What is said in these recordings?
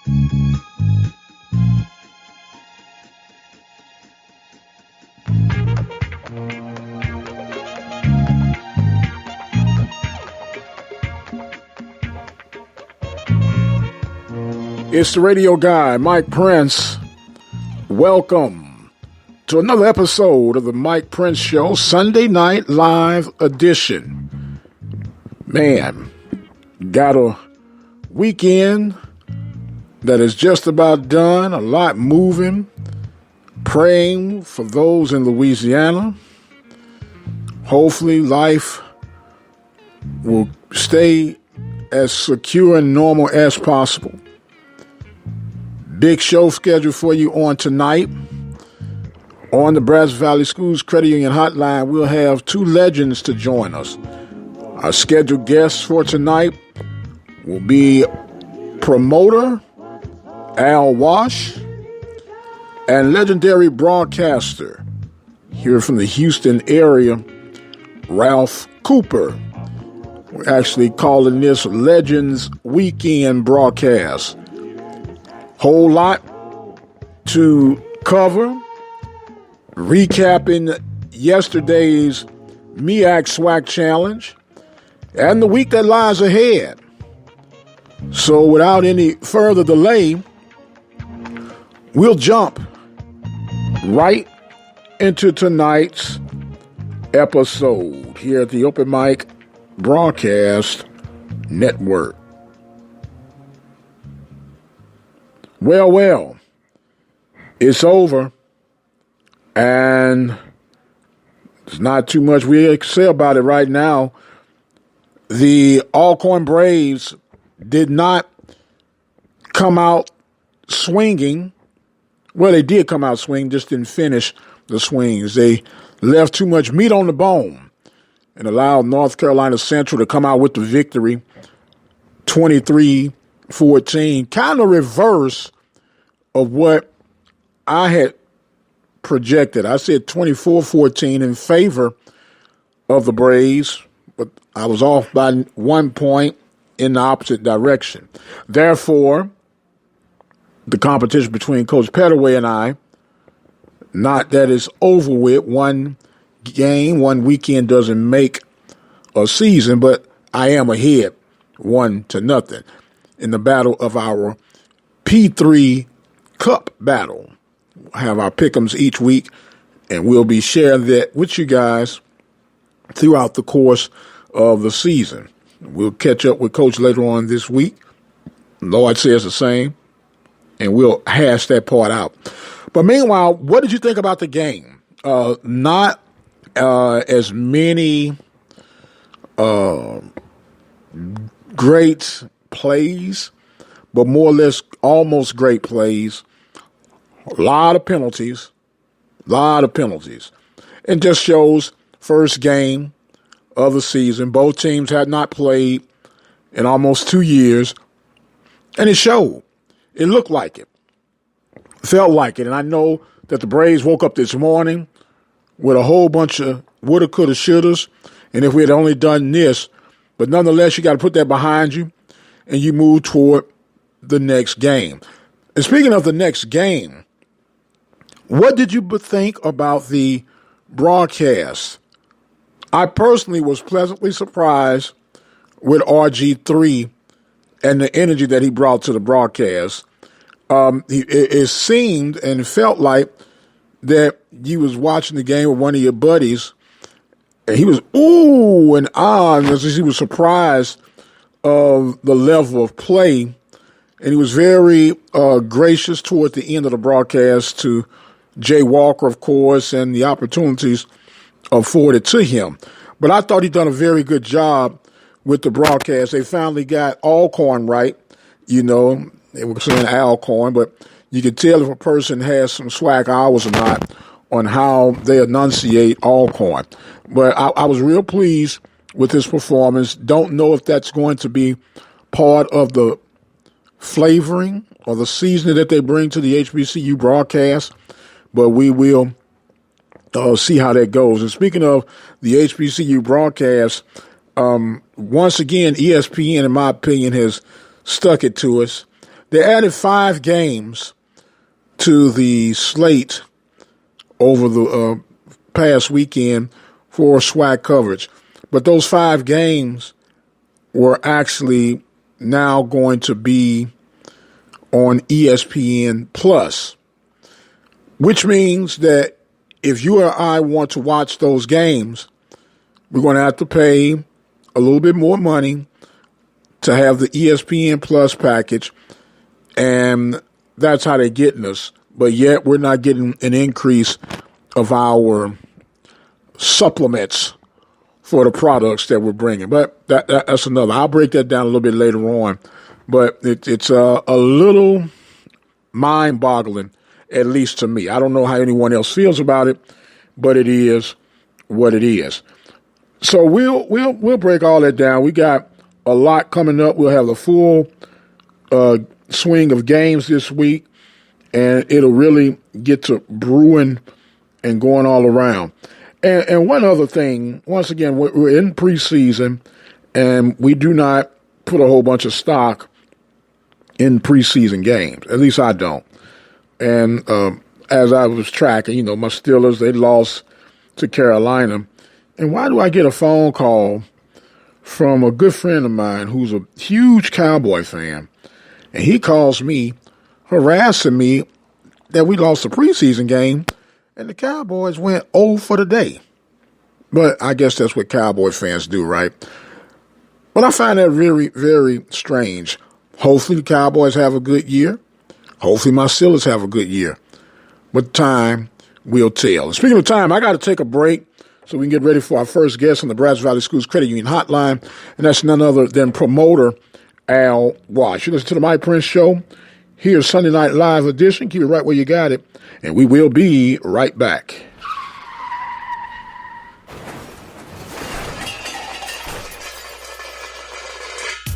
It's the radio guy, Mike Prince. Welcome to another episode of the Mike Prince Show, Sunday Night Live edition. Man, got a weekend that is just about done, a lot moving. Praying for those in Louisiana. Hopefully life will stay as secure and normal as possible. Big show scheduled for you on tonight. On the Brazos Valley Schools Credit Union Hotline, we'll have two legends to join us. Our scheduled guests for tonight will be promoter Al Wash and legendary broadcaster here from the Houston area, Ralph Cooper. We're actually calling this Legends Weekend Broadcast. Whole lot to cover. Recapping yesterday's MEAC SWAC Challenge and the week that lies ahead. So without any further delay, we'll jump right into tonight's episode here at the Open Mic Broadcast Network. Well, it's over, and there's not too much we can say about it right now. The Alcorn Braves did not come out swinging. Well, they did come out swinging, just didn't finish the swings. They left too much meat on the bone and allowed North Carolina Central to come out with the victory, 23-14, kind of reverse of what I had projected. I said 24-14 in favor of the Braves, but I was off by 1 point in the opposite direction. Therefore, the competition between Coach Pettaway and I, not that it's over with. One game, one weekend doesn't make a season, but I am ahead 1-0 in the battle of our P3 Cup battle. We'll have our pick'ems each week, and we'll be sharing that with you guys throughout the course of the season. We'll catch up with Coach later on this week. Lloyd says the same, and we'll hash that part out. But meanwhile, what did you think about the game? Not as many great plays, but more or less almost great plays. A lot of penalties. And just shows first game of the season. Both teams had not played in almost 2 years. And it showed. It looked like it. Felt like it. And I know that the Braves woke up this morning with a whole bunch of woulda, coulda, shouldas. And if we had only done this, but nonetheless, you got to put that behind you and you move toward the next game. And speaking of the next game, what did you think about the broadcast? I personally was pleasantly surprised with RG3 and the energy that he brought to the broadcast. It seemed and felt like that you was watching the game with one of your buddies, and he was ooh and ah, because he was surprised of the level of play, and he was very gracious toward the end of the broadcast to Jay Walker, of course, and the opportunities afforded to him. But I thought he'd done a very good job with the broadcast. They finally got Alcorn right. You know, they were saying Alcorn, but you can tell if a person has some swag hours or not on how they enunciate Alcorn. But I was real pleased with his performance. Don't know if that's going to be part of the flavoring or the seasoning that they bring to the HBCU broadcast, but we will see how that goes. And speaking of the HBCU broadcast, once again, ESPN, in my opinion, has stuck it to us. They added 5 games to the slate over the past weekend for SWAC coverage. But those 5 games were actually now going to be on ESPN Plus, which means that if you or I want to watch those games, we're going to have to pay a little bit more money to have the ESPN Plus package, and that's how they're getting us. But yet we're not getting an increase of our supplements for the products that we're bringing. But that's another. I'll break that down a little bit later on. But it's a little mind-boggling, at least to me. I don't know how anyone else feels about it, but it is what it is. So we'll break all that down. We got a lot coming up. We'll have the full swing of games this week, and it'll really get to brewing and going all around. And one other thing, once again, we're in preseason, and we do not put a whole bunch of stock in preseason games. At least I don't. And as I was tracking, my Steelers, they lost to Carolina. And why do I get a phone call from a good friend of mine who's a huge Cowboy fan? And he calls me, harassing me that we lost the preseason game and the Cowboys went 0 for the day. But I guess that's what Cowboy fans do, right? But I find that very, very strange. Hopefully the Cowboys have a good year. Hopefully my Steelers have a good year. But time will tell. And speaking of time, I got to take a break so we can get ready for our first guest on the Brazos Valley Schools Credit Union Hotline. And that's none other than promoter Al Wash. You listen to the Mike Prince Show. Here's Sunday Night Live edition. Keep it right where you got it. And we will be right back.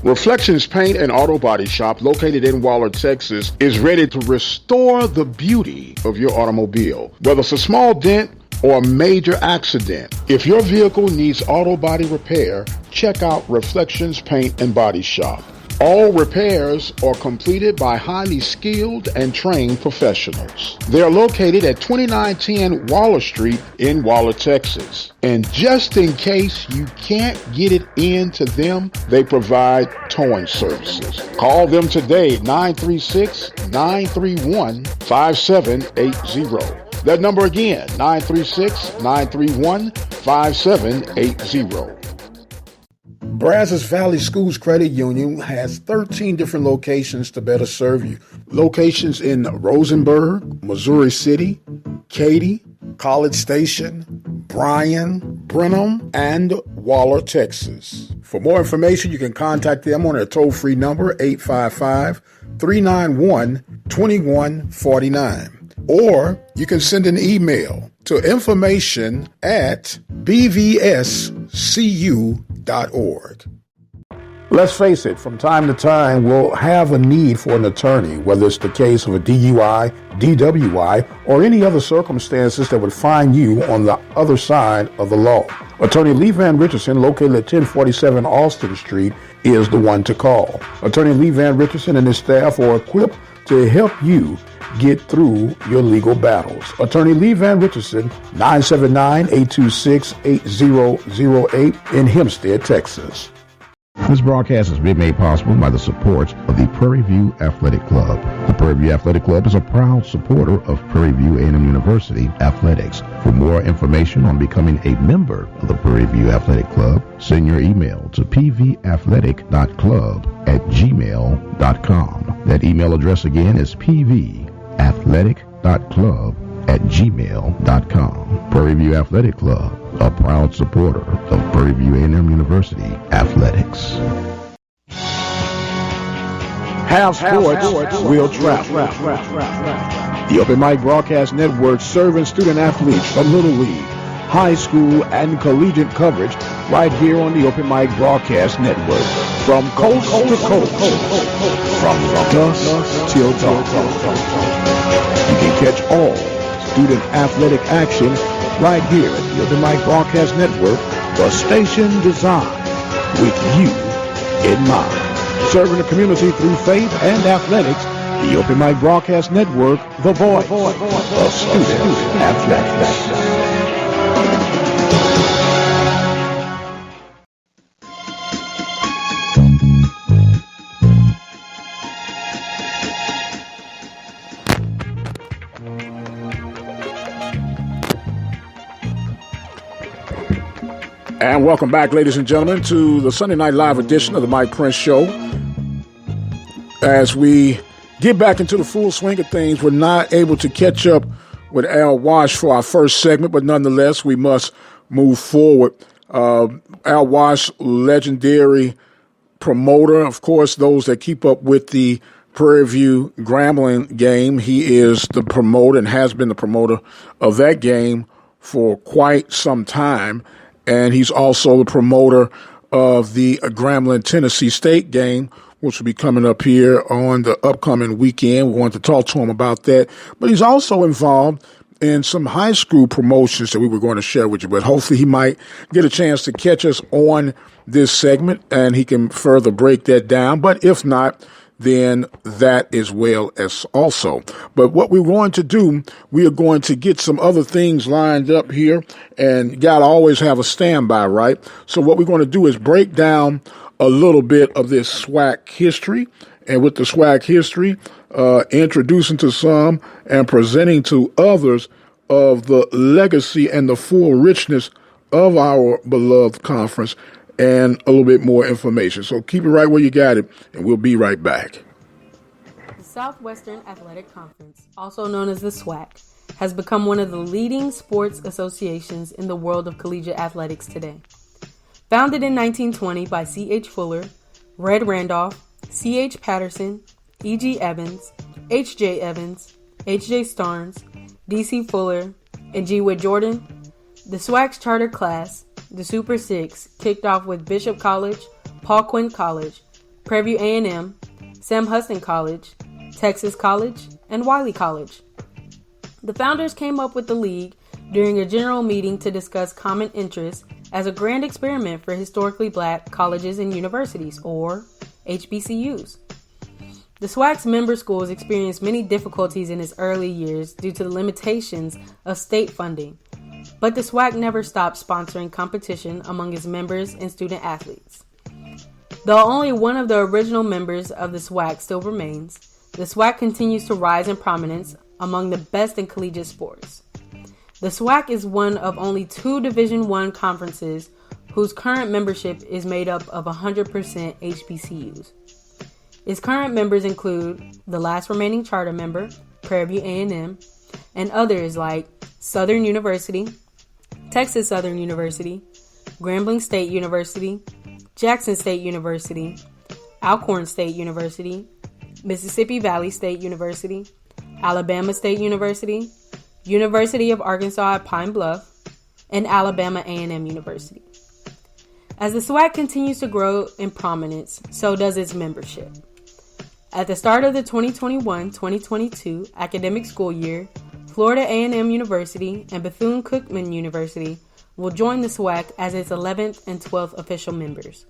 Reflections Paint and Auto Body Shop, located in Waller, Texas, is ready to restore the beauty of your automobile. Whether it's a small dent or a major accident, if your vehicle needs auto body repair, check out Reflections Paint and Body Shop. All repairs are completed by highly skilled and trained professionals. They are located at 2910 Waller Street in Waller, Texas. And just in case you can't get it into them, they provide towing services. Call them today, 936-931-5780. That number again, 936-931-5780. Brazos Valley Schools Credit Union has 13 different locations to better serve you. Locations in Rosenberg, Missouri City, Katy, College Station, Bryan, Brenham, and Waller, Texas. For more information, you can contact them on their toll-free number, 855-391-2149. Or you can send an email to information@bvscu.org. Let's face it, from time to time, we'll have a need for an attorney, whether it's the case of a DUI, DWI, or any other circumstances that would find you on the other side of the law. Attorney Lee Van Richardson, located at 1047 Austin Street, is the one to call. Attorney Lee Van Richardson and his staff are equipped to help you get through your legal battles. Attorney Lee Van Richardson, 979-826-8008 in Hempstead, Texas. This broadcast has been made possible by the support of the Prairie View Athletic Club. The Prairie View Athletic Club is a proud supporter of Prairie View A&M University athletics. For more information on becoming a member of the Prairie View Athletic Club, send your email to pvathletic.club@gmail.com. That email address again is pvathletic.club@gmail.com. Prairie View Athletic Club, a proud supporter of Prairie View A&M University athletics. Have sports, will travel. The Open Mic Broadcast Network serving student athletes from Little League, high school, and collegiate coverage right here on the Open Mic Broadcast Network. From coast to coast, from dusk till dawn. You can catch all student athletic action right here at the Open Mic Broadcast Network, the station designed with you in mind. Serving the community through faith and athletics, the Open Mic Broadcast Network, the voice of student athletics. And welcome back, ladies and gentlemen, to the Sunday Night Live edition of the Mike Prince Show. As we get back into the full swing of things, we're not able to catch up with Al Wash for our first segment, but nonetheless, we must move forward. Al Wash, legendary promoter, of course, those that keep up with the Prairie View Grambling game. He is the promoter and has been the promoter of that game for quite some time. And he's also the promoter of the Grambling-Tennessee State game, which will be coming up here on the upcoming weekend. We want to talk to him about that. But he's also involved in some high school promotions that we were going to share with you. But hopefully he might get a chance to catch us on this segment and he can further break that down. But if not, then that as well as also. But what we're going to do, we are going to get some other things lined up here, and you got to always have a standby, right? So what we're going to do is break down a little bit of this SWAC history, and with the SWAC history, introducing to some and presenting to others of the legacy and the full richness of our beloved conference, and a little bit more information. So keep it right where you got it, and we'll be right back. The Southwestern Athletic Conference, also known as the SWAC, has become one of the leading sports associations in the world of collegiate athletics today. Founded in 1920 by C.H. Fuller, Red Randolph, C.H. Patterson, E.G. Evans, H.J. Evans, H.J. Starnes, D.C. Fuller, and G. Whit Jordan, the SWAC's charter class, the Super Six, kicked off with Bishop College, Paul Quinn College, Prairie View A&M, Sam Houston College, Texas College, and Wiley College. The founders came up with the league during a general meeting to discuss common interests as a grand experiment for historically black colleges and universities, or HBCUs. The SWAC's member schools experienced many difficulties in its early years due to the limitations of state funding, but the SWAC never stopped sponsoring competition among its members and student athletes. Though only one of the original members of the SWAC still remains, the SWAC continues to rise in prominence among the best in collegiate sports. The SWAC is one of only two Division I conferences whose current membership is made up of 100% HBCUs. Its current members include the last remaining charter member, Prairie View A&M, and others like Southern University, Texas Southern University, Grambling State University, Jackson State University, Alcorn State University, Mississippi Valley State University, Alabama State University, University of Arkansas at Pine Bluff, and Alabama A&M University. As the SWAC continues to grow in prominence, so does its membership. At the start of the 2021-2022 academic school year, Florida A&M University and Bethune-Cookman University will join the SWAC as its 11th and 12th official members.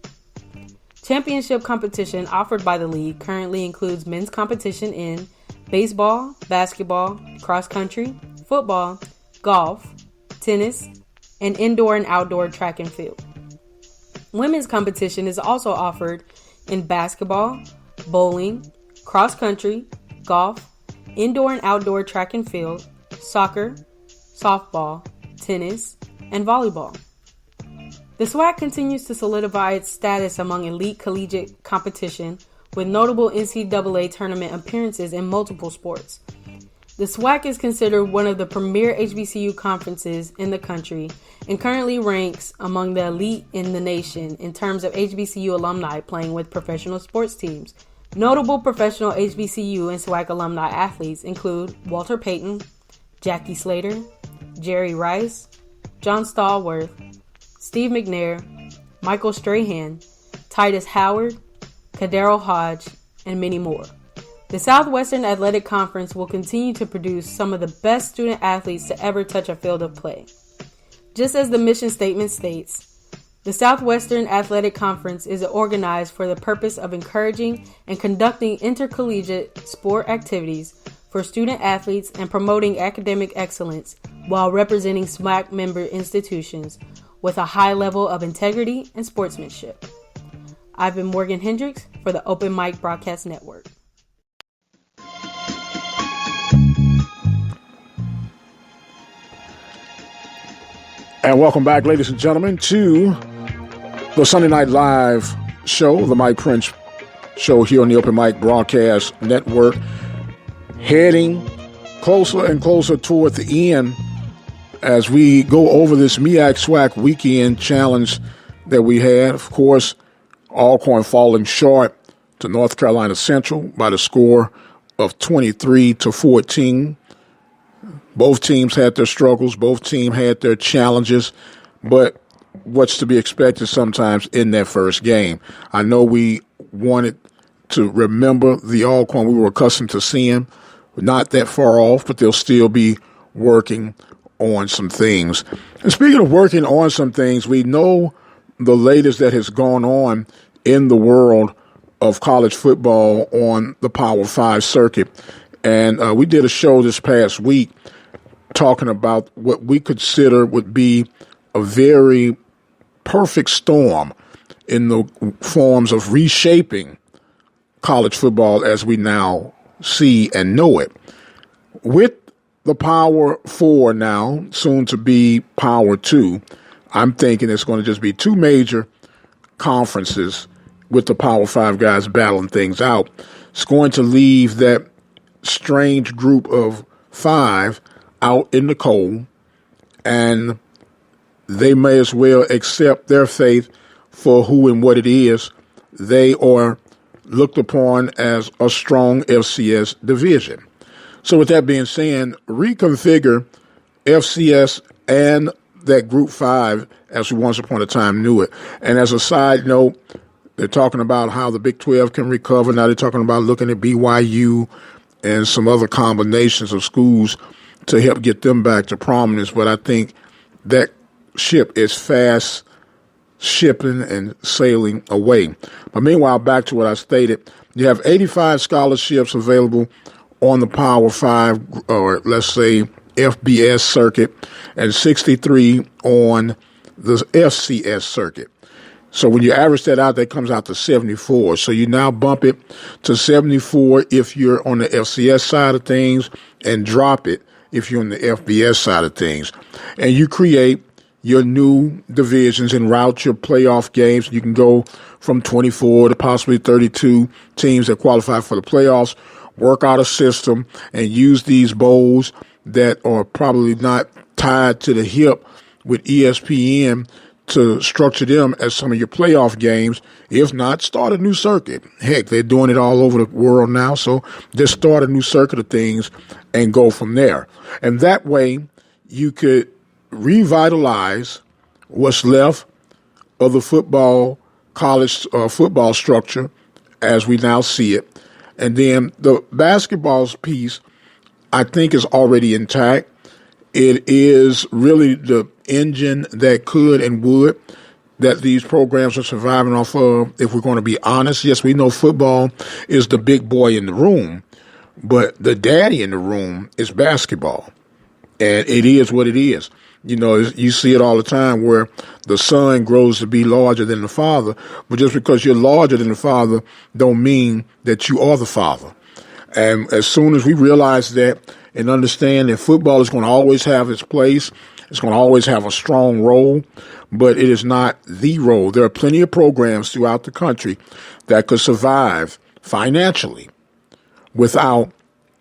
Championship competition offered by the league currently includes men's competition in baseball, basketball, cross country, football, golf, tennis, and indoor and outdoor track and field. Women's competition is also offered in basketball, bowling, cross country, golf, indoor and outdoor track and field, soccer, softball, tennis, and volleyball. The SWAC continues to solidify its status among elite collegiate competition with notable NCAA tournament appearances in multiple sports. The SWAC is considered one of the premier HBCU conferences in the country and currently ranks among the elite in the nation in terms of HBCU alumni playing with professional sports teams. Notable professional HBCU and SWAC alumni athletes include Walter Payton, Jackie Slater, Jerry Rice, John Stallworth, Steve McNair, Michael Strahan, Titus Howard, Kadero Hodge, and many more. The Southwestern Athletic Conference will continue to produce some of the best student athletes to ever touch a field of play. Just as the mission statement states, The Southwestern Athletic Conference is organized for the purpose of encouraging and conducting intercollegiate sport activities for student athletes and promoting academic excellence while representing SWAC member institutions with a high level of integrity and sportsmanship. I've been Morgan Hendricks for the Open Mic Broadcast Network. And welcome back, ladies and gentlemen, to the Sunday Night Live show, the Mike Prince Show here on the Open Mic Broadcast Network. Heading closer and closer toward the end as we go over this MEAC SWAC weekend challenge that we had. Of course, Alcorn falling short to North Carolina Central by the score of 23-14. Both teams had their struggles. Both teams had their challenges. But what's to be expected sometimes in that first game? I know we wanted to remember the Alcorn we were accustomed to seeing. Not that far off, but they'll still be working on some things. And speaking of working on some things, we know the latest that has gone on in the world of college football on the Power 5 circuit. And we did a show this past week talking about what we consider would be a very perfect storm in the forms of reshaping college football as we now see and know it. With the Power 4 now, soon to be Power 2, I'm thinking it's going to just be two major conferences with the Power 5 guys battling things out. It's going to leave that strange group of five out in the cold, and they may as well accept their fate for who and what it is. They are looked upon as a strong FCS division. So with that being said, reconfigure FCS and that Group 5 as we once upon a time knew it. And as a side note, they're talking about how the Big 12 can recover. Now they're talking about looking at BYU and some other combinations of schools to help get them back to prominence. But I think that ship is fast shipping and sailing away. But meanwhile, back to what I stated, you have 85 scholarships available on the Power 5, or let's say FBS circuit, and 63 on the FCS circuit. So when you average that out, that comes out to 74. So you now bump it to 74 if you're on the FCS side of things, and drop it if you're on the FBS side of things. And you create your new divisions and route your playoff games. You can go from 24 to possibly 32 teams that qualify for the playoffs, work out a system, and use these bowls that are probably not tied to the hip with ESPN to structure them as some of your playoff games. If not, start a new circuit. Heck, they're doing it all over the world now, so just start a new circuit of things and go from there. And that way, you could revitalize what's left of the football, college football structure as we now see it. And then the basketball piece, I think, is already intact. It is really the engine that could and would that these programs are surviving off of, if we're going to be honest. Yes, we know football is the big boy in the room, but the daddy in the room is basketball. And it is what it is. You know, you see it all the time where the son grows to be larger than the father, but just because you're larger than the father don't mean that you are the father. And as soon as we realize that and understand that football is going to always have its place, it's going to always have a strong role, but it is not the role. There are plenty of programs throughout the country that could survive financially without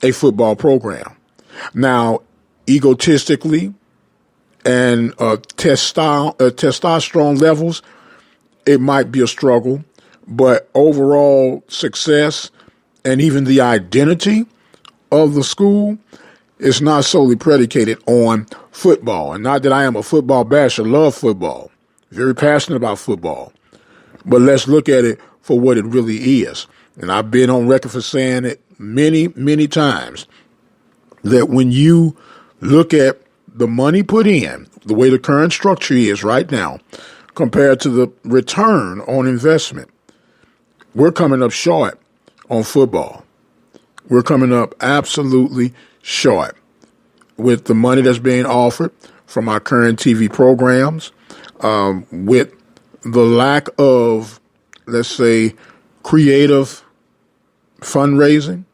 a football program. Now, egotistically and testosterone levels, it might be a struggle, but overall success and even the identity of the school is not solely predicated on football. And not that I am a football basher, love football, very passionate about football, but let's look at it for what it really is. And I've been on record for saying it many, many times, that when you look at the money put in, the way the current structure is right now, compared to the return on investment. We're coming up short on football. We're coming up absolutely short with the money that's being offered from our current TV programs, with the lack of, let's say, creative fundraising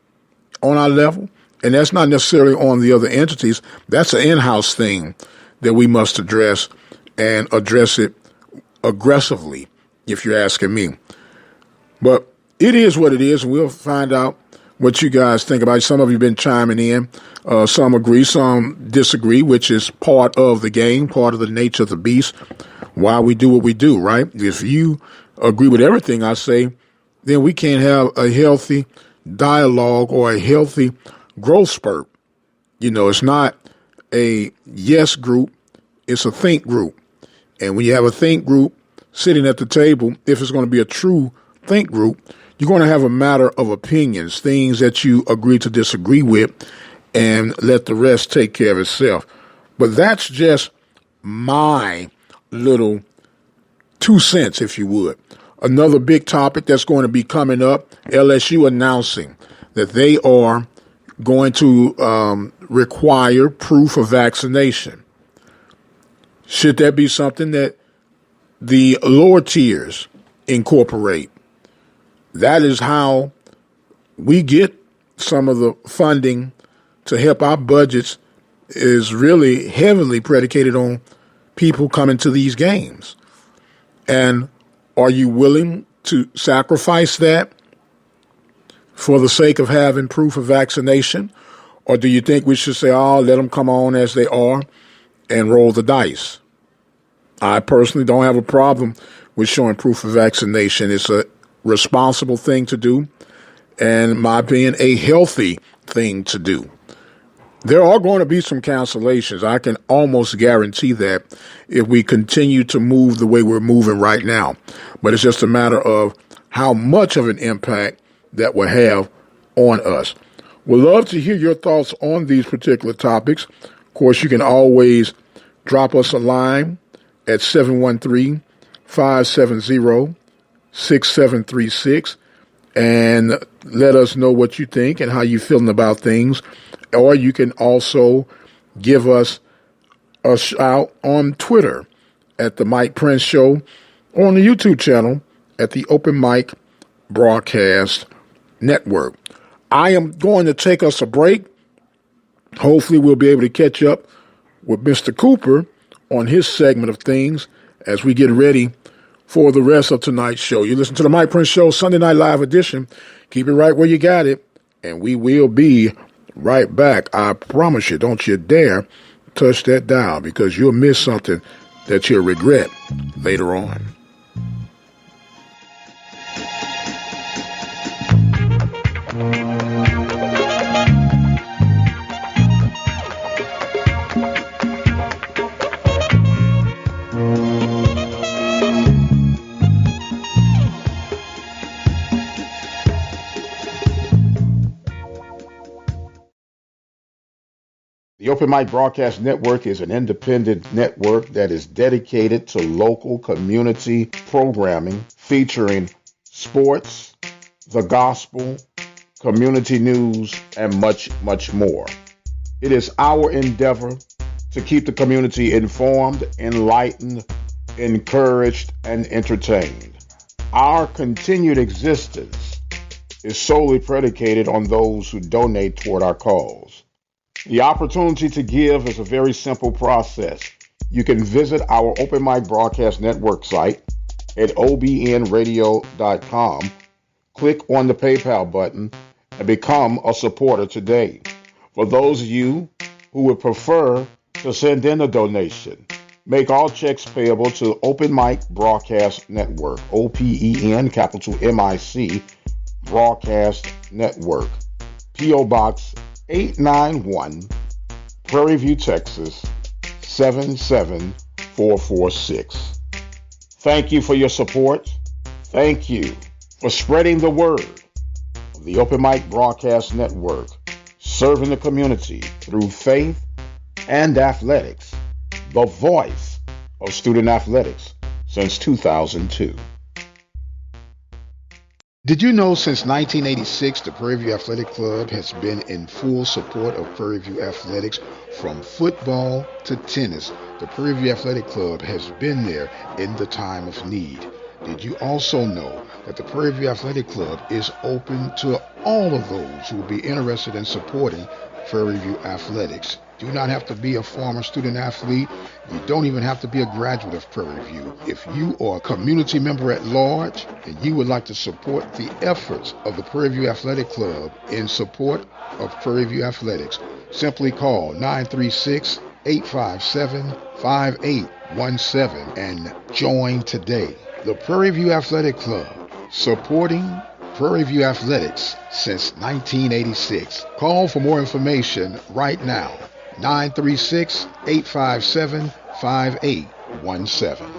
on our level. And that's not necessarily on the other entities. That's an in-house thing that we must address, and address it aggressively, if you're asking me. But it is what it is. We'll find out what you guys think about it. Some of you have been chiming in. Some agree, some disagree, which is part of the game, part of the nature of the beast, why we do what we do, right? If you agree with everything I say, then we can't have a healthy dialogue or a healthy growth spurt. You know, it's not a yes group, it's a think group. And when you have a think group sitting at the table, if it's going to be a true think group, you're going to have a matter of opinions, things that you agree to disagree with, and let the rest take care of itself. But that's just my little 2 cents, if you would. Another big topic that's going to be coming up, LSU announcing that they are going to require proof of vaccination. Should that be something that the lower tiers incorporate? That is how we get some of the funding to help our budgets, is really heavily predicated on people coming to these games. And are you willing to sacrifice that for the sake of having proof of vaccination? Or do you think we should say, oh, let them come on as they are and roll the dice? I personally don't have a problem with showing proof of vaccination. It's a responsible thing to do, and in my opinion, a healthy thing to do. There are going to be some cancellations. I can almost guarantee that if we continue to move the way we're moving right now. But it's just a matter of how much of an impact that will have on us. We'd love to hear your thoughts on these particular topics. Of course, you can always drop us a line at 713-570-6736 and let us know what you think and how you're feeling about things. Or you can also give us a shout on Twitter at The Mike Prince Show, or on the YouTube channel at the Open Mic Broadcast Network. I am going to take us a break. Hopefully we'll be able to catch up with Mr. Cooper on his segment of things as we get ready for the rest of tonight's show. You listen to the Mike Prince Show, Sunday Night Live edition. Keep it right where you got it, and we will be right back. I promise you, don't you dare touch that dial, because you'll miss something that you'll regret later on. The Open Mic Broadcast Network is an independent network that is dedicated to local community programming featuring sports, the gospel, community news, and much, much more. It is our endeavor to keep the community informed, enlightened, encouraged, and entertained. Our continued existence is solely predicated on those who donate toward our cause. The opportunity to give is a very simple process. You can visit our Open Mic Broadcast Network site at obnradio.com, click on the PayPal button, and become a supporter today. For those of you who would prefer to send in a donation, make all checks payable to Open Mic Broadcast Network, OPEN, capital MIC, Broadcast Network, P.O. Box 891, Prairie View, Texas, 77446. Thank you for your support. Thank you for spreading the word of the Open Mic Broadcast Network, serving the community through faith and athletics, the voice of student athletics, since 2002. Did you know since 1986 the Prairie View Athletic Club has been in full support of Prairie View athletics from football to tennis? The Prairie View Athletic Club has been there in the time of need. Did you also know that the Prairie View Athletic Club is open to all of those who will be interested in supporting Prairie View athletics? Do not have to be a former student athlete. You don't even have to be a graduate of Prairie View. If you are a community member at large and you would like to support the efforts of the Prairie View Athletic Club in support of Prairie View athletics, simply call 936-857-5817 and join today. The Prairie View Athletic Club, supporting Prairie View athletics since 1986. Call for more information right now. 936-857-5817.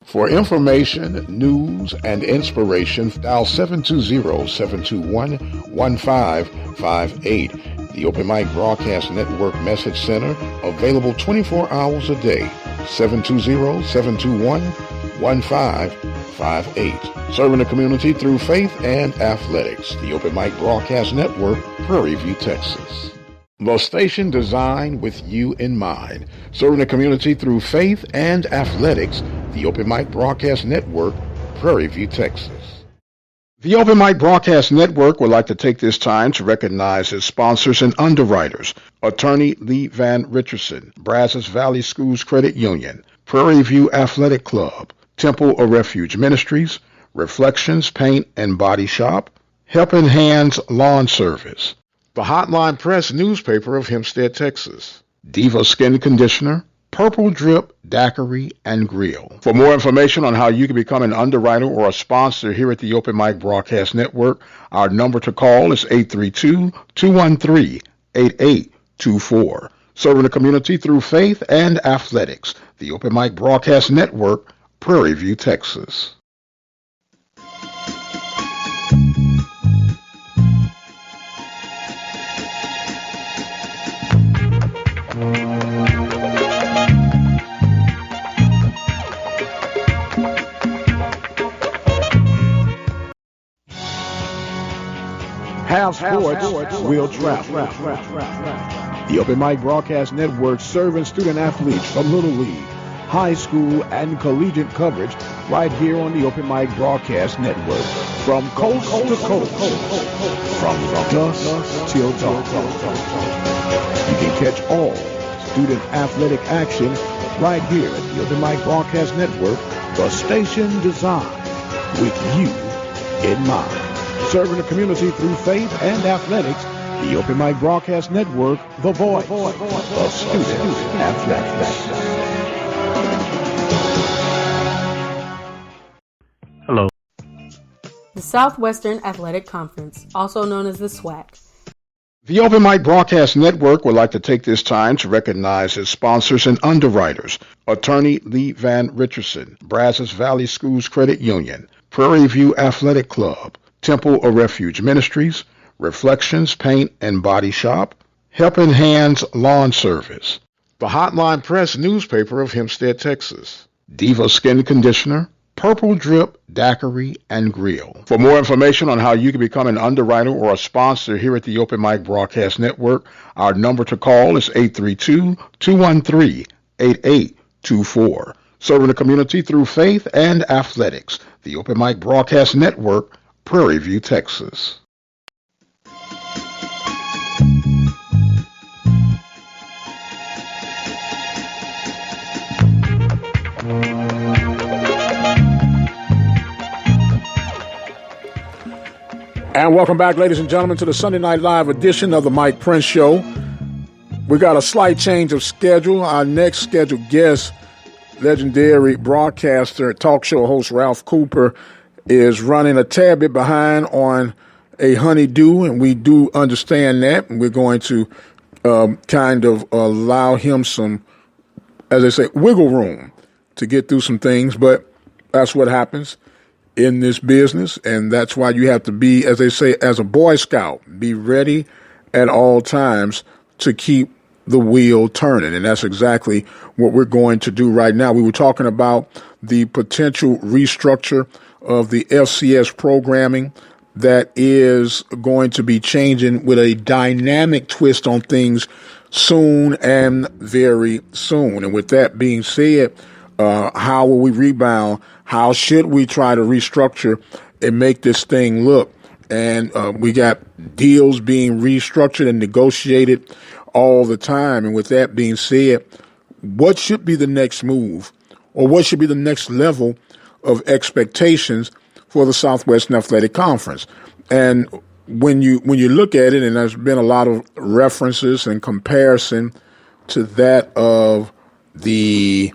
For information, news, and inspiration, dial 720-721-1558. The Open Mic Broadcast Network Message Center, available 24 hours a day. 720-721-1558. Serving the community through faith and athletics. The Open Mic Broadcast Network, Prairie View, Texas. The station designed with you in mind. Serving the community through faith and athletics. The Open Mic Broadcast Network, Prairie View, Texas. The Open Mic Broadcast Network would like to take this time to recognize its sponsors and underwriters. Attorney Lee Van Richardson, Brazos Valley Schools Credit Union, Prairie View Athletic Club, Temple of Refuge Ministries, Reflections Paint and Body Shop, Helping Hands Lawn Service, the Hotline Press newspaper of Hempstead, Texas, Diva Skin Conditioner, Purple Drip Daiquiri and Grill. For more information on how you can become an underwriter or a sponsor here at the Open Mic Broadcast Network, our number to call is 832-213-8824. Serving the community through faith and athletics. The Open Mic Broadcast Network, Prairie View, Texas. Have sports, we'll travel. The Open Mic Broadcast Network serving student athletes from Little League, high school, and collegiate coverage right here on the Open Mic Broadcast Network. From coast to coast, from dusk till dawn. You can catch all student athletic action right here at the Open Mic Broadcast Network, the station designed with you in mind. Serving the community through faith and athletics, the Open Mic Broadcast Network, the voice of student athletics. Hello. The Southwestern Athletic Conference, also known as the SWAC. The Open Mic Broadcast Network would like to take this time to recognize its sponsors and underwriters. Attorney Lee Van Richardson, Brazos Valley Schools Credit Union, Prairie View Athletic Club, Temple of Refuge Ministries, Reflections Paint and Body Shop, Helping Hands Lawn Service, the Hotline Press newspaper of Hempstead, Texas, Diva Skin Conditioner, Purple Drip Daiquiri and Grill. For more information on how you can become an underwriter or a sponsor here at the Open Mic Broadcast Network, our number to call is 832-213-8824. Serving the community through faith and athletics. The Open Mic Broadcast Network, Prairie View, Texas. And welcome back, ladies and gentlemen, to the Sunday Night Live edition of the Mike Prince Show. We got a slight change of schedule. Our next scheduled guest, legendary broadcaster, talk show host Ralph Cooper, is running a tad bit behind on a honeydew, and we do understand that. And we're going to kind of allow him some, as they say, wiggle room to get through some things. But that's what happens in this business, and that's why you have to be, as they say, as a Boy Scout, be ready at all times to keep the wheel turning. And that's exactly what we're going to do right now. We were talking about the potential restructure of the FCS programming that is going to be changing with a dynamic twist on things soon and very soon. And with that being said, how will we rebound? How should we try to restructure and make this thing look? And we got deals being restructured and negotiated all the time. And with that being said, what should be the next move, or what should be the next level of expectations for the Southwestern Athletic Conference? And when you look at it, and there's been a lot of references and comparison to that of the,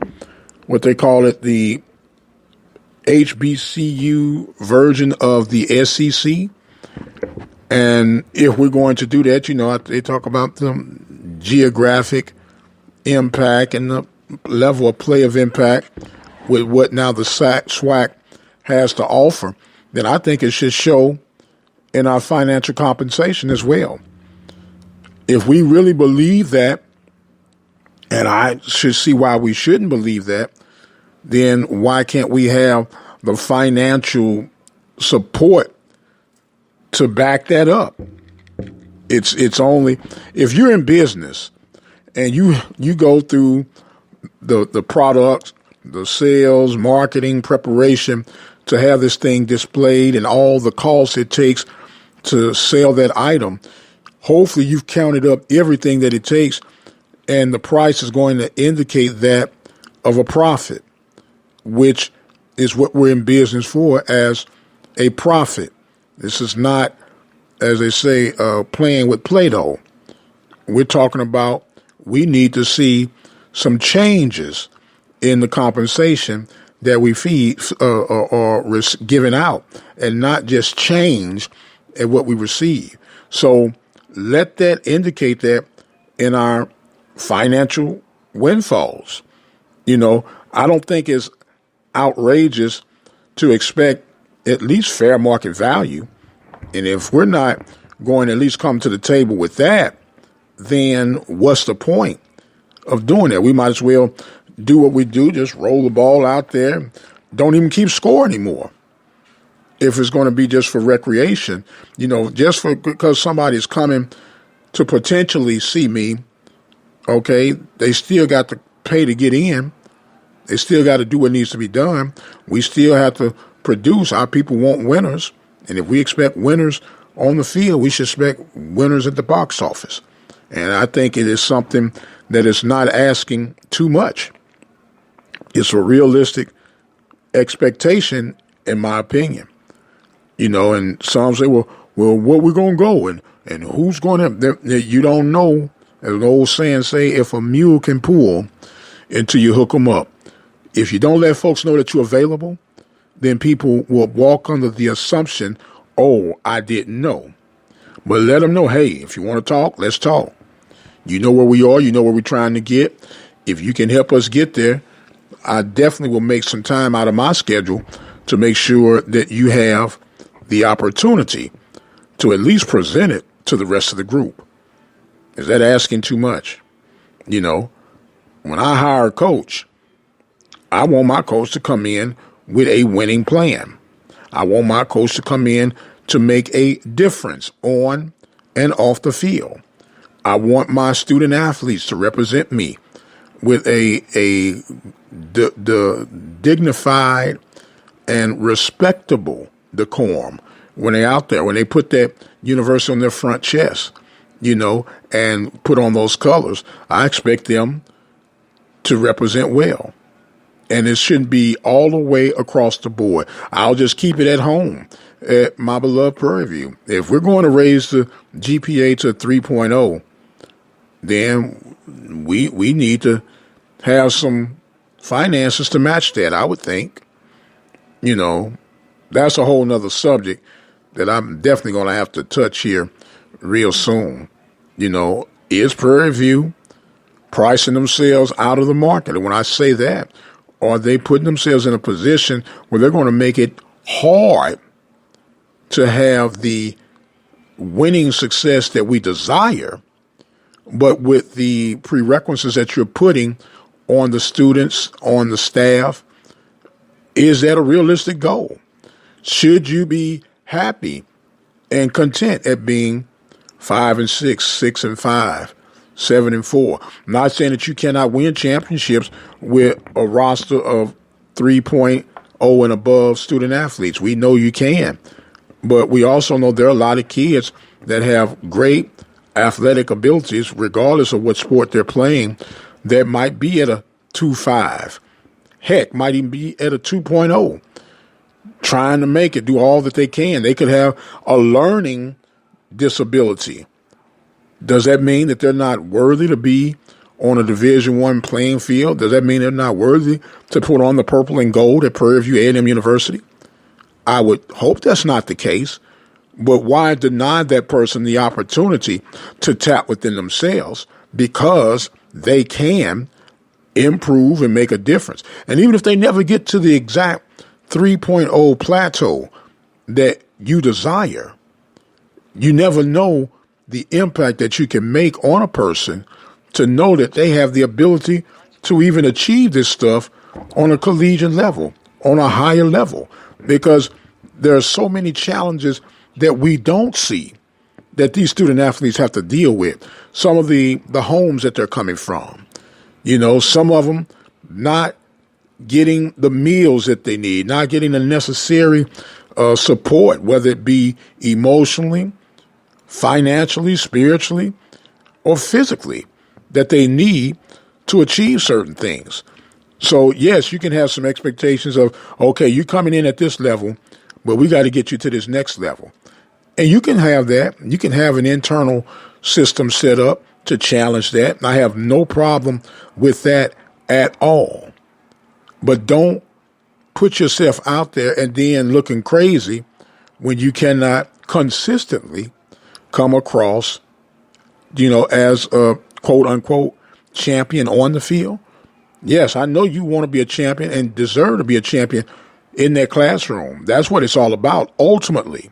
what they call it, the HBCU version of the SEC. And if we're going to do that, they talk about the geographic impact and the level of play of impact with what now the SWAC has to offer, then I think it should show in our financial compensation as well. If we really believe that, and I should see why we shouldn't believe that, then why can't we have the financial support to back that up? It's only if you're in business and you go through the products, the sales, marketing, preparation to have this thing displayed and all the costs it takes to sell that item. Hopefully you've counted up everything that it takes, and the price is going to indicate that of a profit, which is what we're in business for, as a profit. This is not, as they say, playing with Play-Doh. We're talking about we need to see some changes in the compensation that we feed or giving out, and not just change at what we receive. So let that indicate that in our financial windfalls. I don't think it's outrageous to expect at least fair market value. And if we're not going to at least come to the table with that, then what's the point of doing that? We might as well do what we do, just roll the ball out there, don't even keep score anymore. If it's going to be just for recreation, just because somebody's coming to potentially see me, okay, they still got to pay to get in. They still got to do what needs to be done. We still have to produce. Our people want winners. And if we expect winners on the field, we should expect winners at the box office. And I think it is something that is not asking too much. It's a realistic expectation, in my opinion. And some say, well, where we going to go? And who's going to, you don't know, as an old saying say, if a mule can pull until you hook them up. If you don't let folks know that you're available, then people will walk under the assumption, oh, I didn't know. But let them know, hey, if you want to talk, let's talk. You know where we are. You know where we're trying to get. If you can help us get there, I definitely will make some time out of my schedule to make sure that you have the opportunity to at least present it to the rest of the group. Is that asking too much? When I hire a coach, I want my coach to come in with a winning plan. I want my coach to come in to make a difference on and off the field. I want my student athletes to represent me with the dignified and respectable decorum when they're out there, when they put that university on their front chest, and put on those colors. I expect them to represent well. And it shouldn't be all the way across the board. I'll just keep it at home at my beloved Prairie View. If we're going to raise the GPA to 3.0, then we need to have some finances to match that, I would think. That's a whole nother subject that I'm definitely going to have to touch here real soon. Is Prairie View pricing themselves out of the market? And when I say that, are they putting themselves in a position where they're going to make it hard to have the winning success that we desire but with the prerequisites that you're putting on the students, on the staff, is that a realistic goal? Should you be happy and content at being 5-6, 6-5, 7-4? I'm not saying that you cannot win championships with a roster of 3.0 and above student athletes. We know you can. But we also know there are a lot of kids that have great athletic abilities, regardless of what sport they're playing, that might be at a 2.5. Heck, might even be at a 2.0, trying to make it, do all that they can. They could have a learning disability. Does that mean that they're not worthy to be on a Division I playing field? Does that mean they're not worthy to put on the purple and gold at Prairie View A&M University? I would hope that's not the case, but why deny that person the opportunity to tap within themselves, because they can improve and make a difference. And even if they never get to the exact 3.0 plateau that you desire, you never know the impact that you can make on a person to know that they have the ability to even achieve this stuff on a collegiate level, on a higher level, because there are so many challenges that we don't see that these student athletes have to deal with. Some of the homes that they're coming from, some of them not getting the meals that they need, not getting the necessary support, whether it be emotionally, financially, spiritually, or physically, that they need to achieve certain things. So, yes, you can have some expectations of, okay, you're coming in at this level, but we got to get you to this next level. And you can have that. You can have an internal system set up to challenge that. I have no problem with that at all. But don't put yourself out there and then looking crazy when you cannot consistently come across, as a quote unquote champion on the field. Yes, I know you want to be a champion and deserve to be a champion in that classroom. That's what it's all about, ultimately.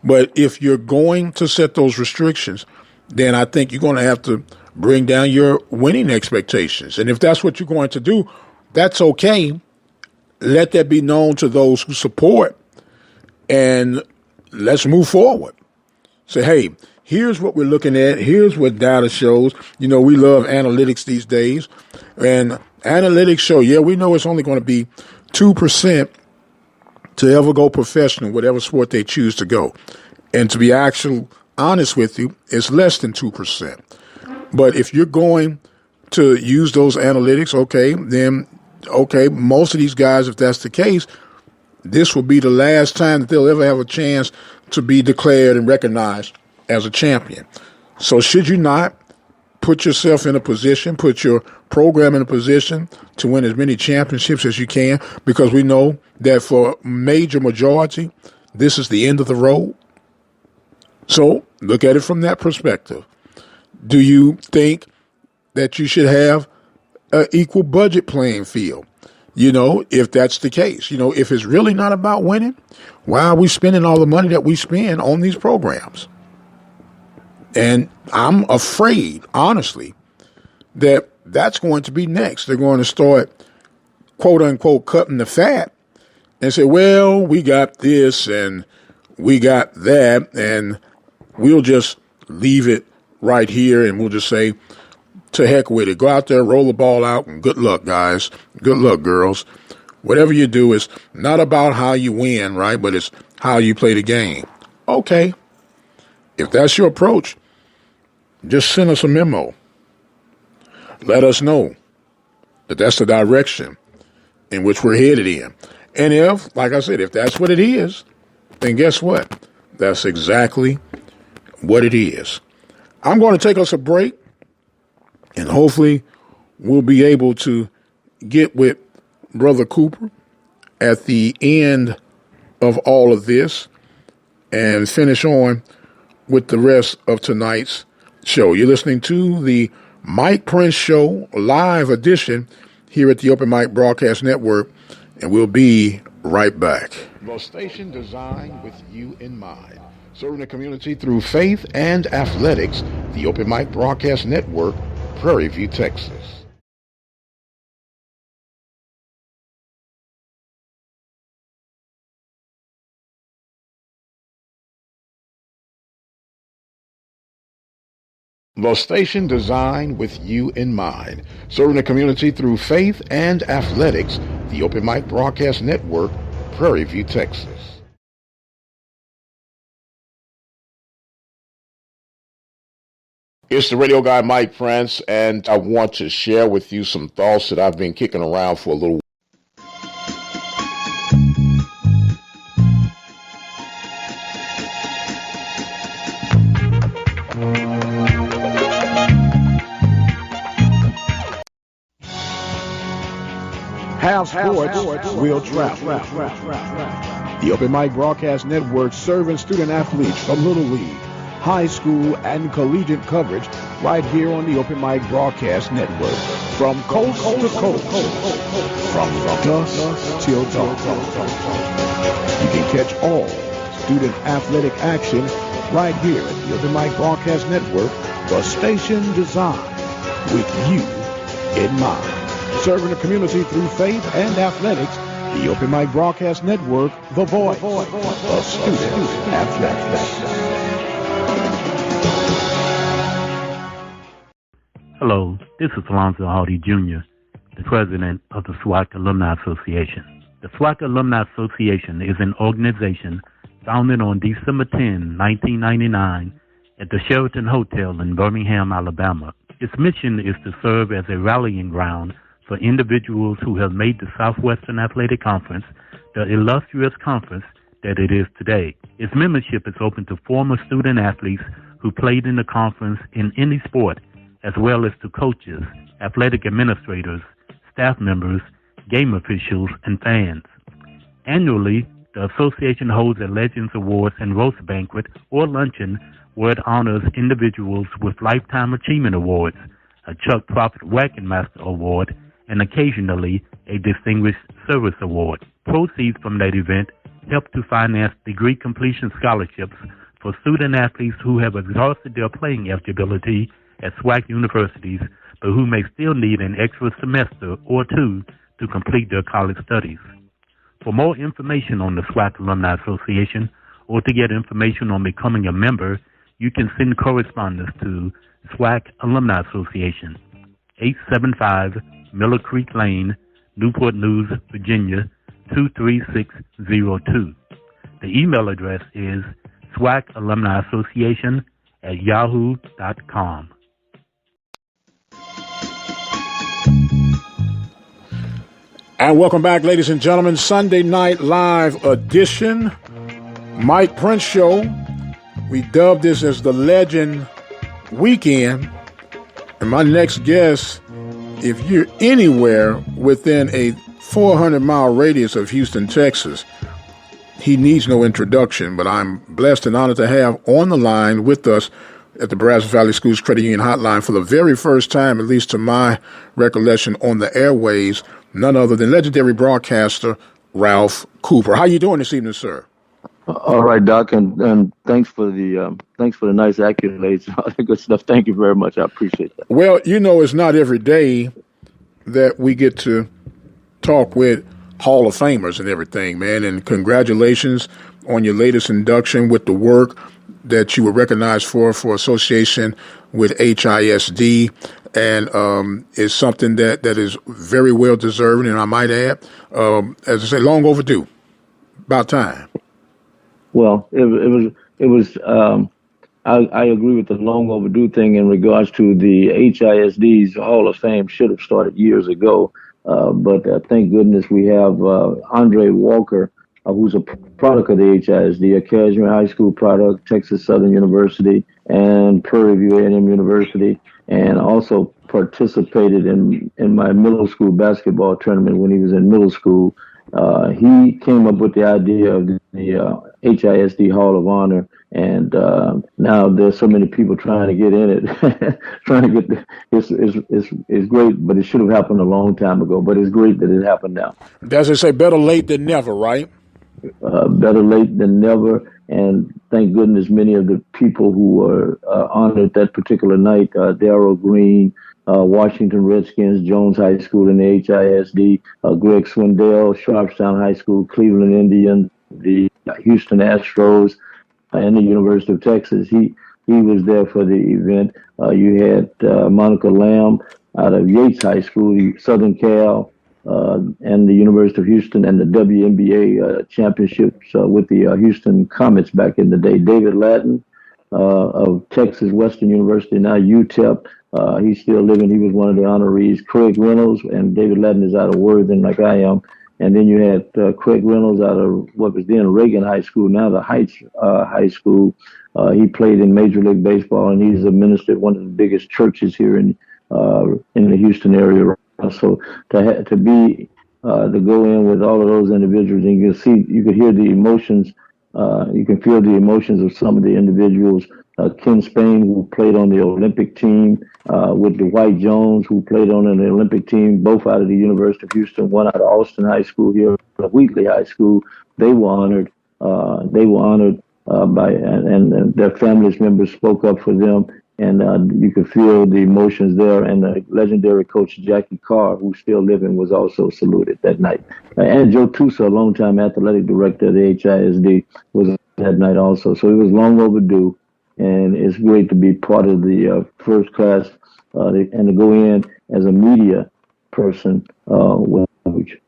But if you're going to set those restrictions, then I think you're going to have to bring down your winning expectations. And if that's what you're going to do, that's okay. Let that be known to those who support, and let's move forward. Say, hey, here's what we're looking at. Here's what data shows. We love analytics these days. And analytics show, we know it's only going to be 2% to ever go professional, whatever sport they choose to go. And to be actually honest with you, it's less than 2%. But if you're going to use those analytics, okay, most of these guys, if that's the case, this will be the last time that they'll ever have a chance to be declared and recognized as a champion. So should you not put yourself in a position, put your program in a position to win as many championships as you can, because we know that for major majority, this is the end of the road. So look at it from that perspective. Do you think that you should have an equal budget playing field? If that's the case, if it's really not about winning, why are we spending all the money that we spend on these programs? And I'm afraid, honestly, that that's going to be next. They're going to start, quote unquote, cutting the fat and say, well, we got this and we got that, and we'll just leave it right here and we'll just say, to heck with it. Go out there, roll the ball out, and good luck, guys. Good luck, girls. Whatever you do is not about how you win, right? But it's how you play the game. Okay. If that's your approach, just send us a memo. Let us know that that's the direction in which we're headed in. And if, like I said, if that's what it is, then guess what? That's exactly what it is. I'm going to take us a break. And hopefully we'll be able to get with Brother Cooper at the end of all of this and finish on with the rest of tonight's show. You're listening to the Mike Prince Show, live edition here at the Open Mic Broadcast Network, and we'll be right back. The station designed with you in mind. Serving the community through faith and athletics, the Open Mic Broadcast Network, Prairie View, Texas. The station designed with you in mind. Serving the community through faith and athletics, the Open Mic Broadcast Network, Prairie View, Texas. It's the radio guy, Mike Prince, and I want to share with you some thoughts that I've been kicking around for a little while. Have sports, will travel. The Open Mic Broadcast Network serving student athletes from Little League, high school, and collegiate coverage right here on the Open Mic Broadcast Network. From coast to coast, from dusk till dawn. You can catch all student athletic action right here at the Open Mic Broadcast Network, the station designed with you in mind. Serving the community through faith and athletics, the Open Mic Broadcast Network, the voice of student athletics. Hello, this is Alonzo Hardy Jr., the president of the SWAC Alumni Association. The SWAC Alumni Association is an organization founded on December 10, 1999, at the Sheraton Hotel in Birmingham, Alabama. Its mission is to serve as a rallying ground for individuals who have made the Southwestern Athletic Conference the illustrious conference that it is today. Its membership is open to former student athletes who played in the conference in any sport, as well as to coaches, athletic administrators, staff members, game officials, and fans. Annually, the association holds a Legends Awards and Roast Banquet or luncheon where it honors individuals with Lifetime Achievement Awards, a Chuck Prophet Wackenmaster Award, and occasionally a Distinguished Service Award. Proceeds from that event help to finance degree completion scholarships for student athletes who have exhausted their playing eligibility at SWAC universities, but who may still need an extra semester or two to complete their college studies. For more information on the SWAC Alumni Association, or to get information on becoming a member, you can send correspondence to SWAC Alumni Association, 875 Miller Creek Lane, Newport News, Virginia, 23602. The email address is swacalumuniassociation@yahoo.com. And welcome back, ladies and gentlemen. Sunday Night Live edition. Mike Prince Show. We dubbed this as the Legend Weekend. And my next guest, if you're anywhere within a 400-mile radius of Houston, Texas, he needs no introduction, but I'm blessed and honored to have on the line with us at the Brazos Valley Schools Credit Union Hotline for the very first time, at least to my recollection, on the airways, none other than legendary broadcaster Ralph Cooper. How you doing this evening, sir? All right, Doc, and thanks for the nice accolades and all that good stuff. Thank you very much. I appreciate that. Well, you know, it's not every day that we get to talk with Hall of Famers and everything, man. And congratulations on your latest induction with the work that you were recognized for association with HISD, and is something that is very well deserving, and I might add, as I say, long overdue. About time. Well, it was. I agree with the long overdue thing in regards to the HISD's Hall of Fame should have started years ago. But thank goodness we have Andre Walker, who's a product of the HISD, a Cashmere High School product, Texas Southern University, and Prairie View A&M University, and also participated in my middle school basketball tournament when he was in middle school. He came up with the idea of the HISD Hall of Honor, and now there's so many people trying to get in it, trying to get. It's great, but it should have happened a long time ago. But it's great that it happened now. As they say, better late than never, right? Better late than never. And thank goodness many of the people who were honored that particular night, Darrell Green, Washington Redskins, Jones High School in the HISD, Greg Swindell, Sharpstown High School, Cleveland Indians, the Houston Astros, and the University of Texas. He was there for the event. You had Monica Lamb out of Yates High School, Southern Cal, and the University of Houston, and the WNBA championships with the Houston Comets back in the day. David Lattin of Texas Western University, now UTEP. He's still living. He was one of the honorees. Craig Reynolds, and David Lattin is out of Worthing like I am. And then you had Craig Reynolds out of what was then Reagan High School, now the Heights High School. He played in Major League Baseball, and he's a minister at one of the biggest churches here in the Houston area. So to go in with all of those individuals, and you could hear the emotions, you can feel the emotions of some of the individuals. Ken Spain, who played on the Olympic team, with Dwight Jones, who played on an Olympic team, both out of the University of Houston, one out of Austin High School here, Wheatley High School. They were honored. By and their families members spoke up for them. And you could feel the emotions there. And the legendary coach Jackie Carr, who's still living, was also saluted that night. And Joe Tusa, a longtime athletic director of the HISD, was that night also. So it was long overdue. And it's great to be part of the first class and to go in as a media person with language.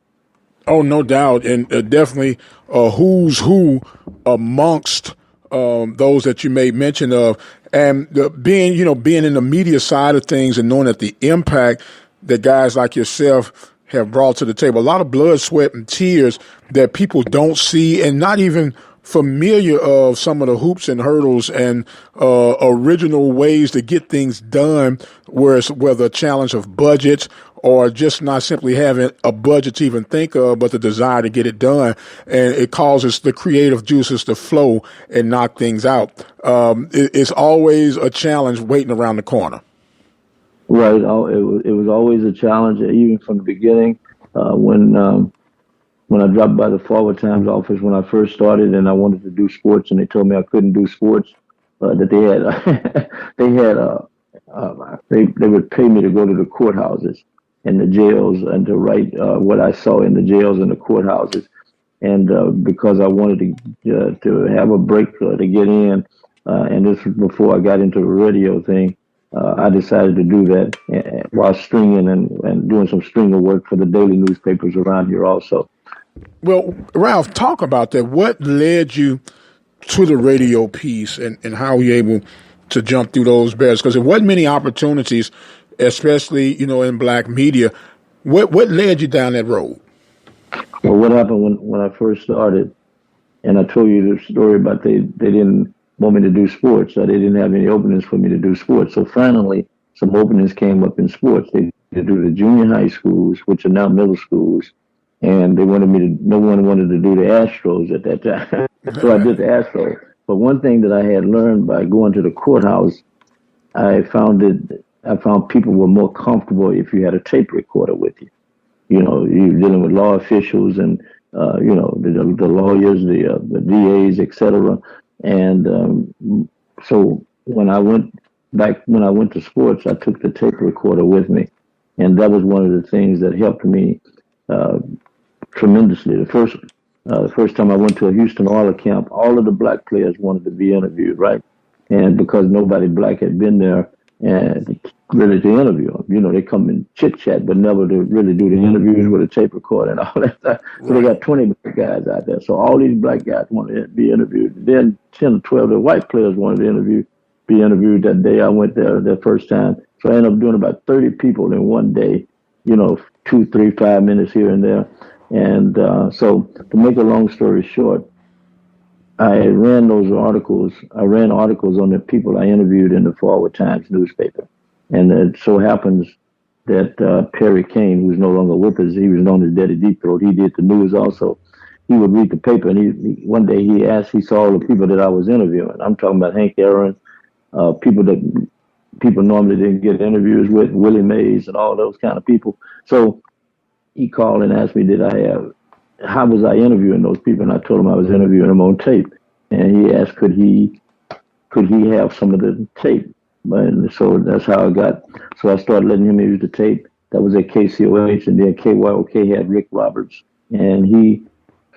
Oh, no doubt. And definitely who's who amongst those that you made mention of, and being in the media side of things and knowing that the impact that guys like yourself have brought to the table, a lot of blood, sweat, and tears that people don't see and not even familiar of some of the hoops and hurdles and original ways to get things done, whether a challenge of budgets or just not simply having a budget to even think of, but the desire to get it done. And it causes the creative juices to flow and knock things out. It's always a challenge waiting around the corner. Right. It was always a challenge, even from the beginning. When I dropped by the Forward Times office when I first started, and I wanted to do sports, and they told me I couldn't do sports, that they would pay me to go to the courthouses and the jails and to write what I saw in the jails and the courthouses, and because I wanted to have a break to get in, and this was before I got into the radio thing. I decided to do that while stringing and doing some stringer work for the daily newspapers around here also. Well, Ralph, talk about that. What led you to the radio piece, and how were you able to jump through those barriers? Because there wasn't many opportunities, especially, in black media. What led you down that road? Well, what happened when I first started, and I told you the story about they didn't want me to do sports. They didn't have any openings for me to do sports. So finally, some openings came up in sports. They did do the junior high schools, which are now middle schools. And no one wanted to do the Astros at that time. So I did the Astros. But one thing that I had learned by going to the courthouse, I found people were more comfortable if you had a tape recorder with you. You're dealing with law officials and, the lawyers, the DAs, et cetera. And so when I went to sports, I took the tape recorder with me. And that was one of the things that helped me tremendously. The first time I went to a Houston Oilers camp, all of the black players wanted to be interviewed, right? And because nobody black had been there and really to interview them, they come and chit chat, but never to really do the interviews with a tape recorder and all that stuff. So they got 20 black guys out there. So all these black guys wanted to be interviewed. Then 10 or 12 of the white players wanted to be interviewed that day I went there the first time. So I ended up doing about 30 people in one day, 2, 3, 5 minutes here and there. And so to make a long story short, I ran articles on the people I interviewed in the Forward Times newspaper. And it so happens that Perry Kane, who's no longer with us, he was known as Daddy Deep Throat. He did the news also. he would read the paper, and one day he saw all the people that I was interviewing. I'm talking about Hank Aaron, people that people normally didn't get interviews with, Willie Mays and all those kind of people. So he called and asked me, how was I interviewing those people? And I told him I was interviewing them on tape. And he asked, could he have some of the tape? And so that's how so I started letting him use the tape. That was at KCOH, and then KYOK had Rick Roberts, and he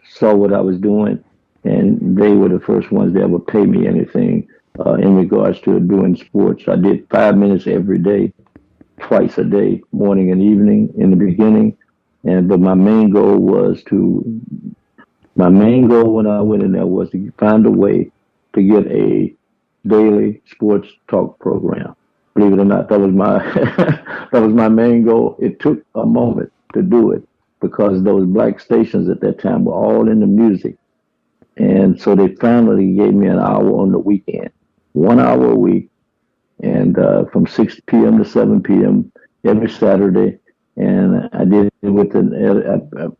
saw what I was doing, and they were the first ones that would pay me anything in regards to doing sports. I did 5 minutes every day, twice a day, morning and evening in the beginning. But my main goal when I went in there was to find a way to get a daily sports talk program. Believe it or not, that was my that was my main goal. It took a moment to do it because those black stations at that time were all into music. And so they finally gave me an hour on the weekend, 1 hour a week, and from 6 p.m. to 7 p.m. every Saturday. And I did it with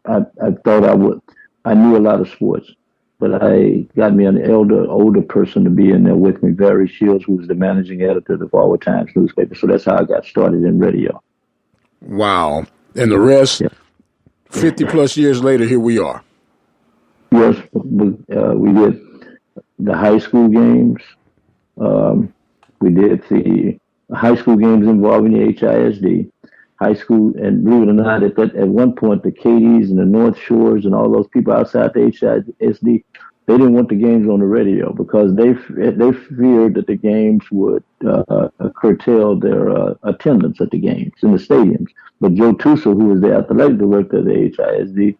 I thought I knew a lot of sports, but I got me an older person to be in there with me, Barry Shields, who was the managing editor of the Forward Times newspaper. So that's how I got started in radio. Wow. And the rest, 50 plus years later, here we are. Yes, we did the high school games. We did the high school games involving the HISD. High school, and believe it or not, at one point, the Katies and the North Shores and all those people outside the HISD, they didn't want the games on the radio because they feared that the games would curtail their attendance at the games in the stadiums. But Joe Tusa, who was the athletic director of the HISD,